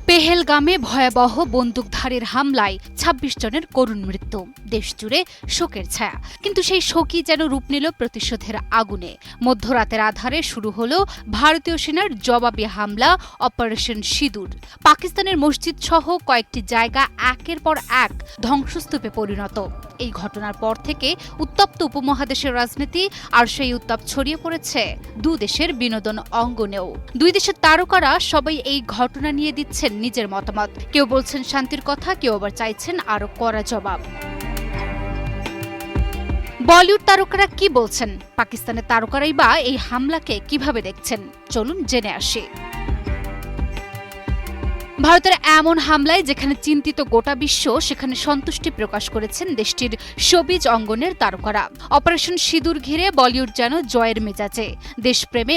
পেহেলগামে ভয়াবহ বন্দুকধারীর হামলায় ২৬ জনের করুণ মৃত্যু। দেশজুড়ে শোকের ছায়া, কিন্তু সেই শোকই যেন রূপ নিল প্রতিশোধের আগুনে। মধ্যরাতের আধারে শুরু হলো ভারতীয় সেনার জবাবি হামলা অপারেশন সিঁদুর। পাকিস্তানের মসজিদ সহ কয়েকটি জায়গা একের পর এক ধ্বংসস্তূপে পরিণত। এই ঘটনার পর থেকে উত্তপ্ত উপমহাদেশের রাজনীতি, আর সেই উত্তাপ ছড়িয়ে পড়েছে দুদেশের বিনোদন অঙ্গনেও। দুই দেশের তারকারা সবাই এই ঘটনা নিয়ে দিচ্ছেন নিজের মতামত। কেউ বলছেন শান্তির কথা, কেউ আবার চাইছেন আরো কড়া জবাব। বলিউড তারকারা কি বলছেন, পাকিস্তানের তারকারাই বা এই হামলাকে কিভাবে দেখছেন, চলুন জেনে আসি। ভারতের এমন হামলায় যেখানে চিন্তিত গোটা বিশ্ব, সেখানে সন্তুষ্টি প্রকাশ করেছেন দেশটির শোবিজ অঙ্গনের তারকারা। অপারেশন সিঁদুর ঘিরে বলিউড যেন জয়ের মেজাজে। দেশপ্রেমে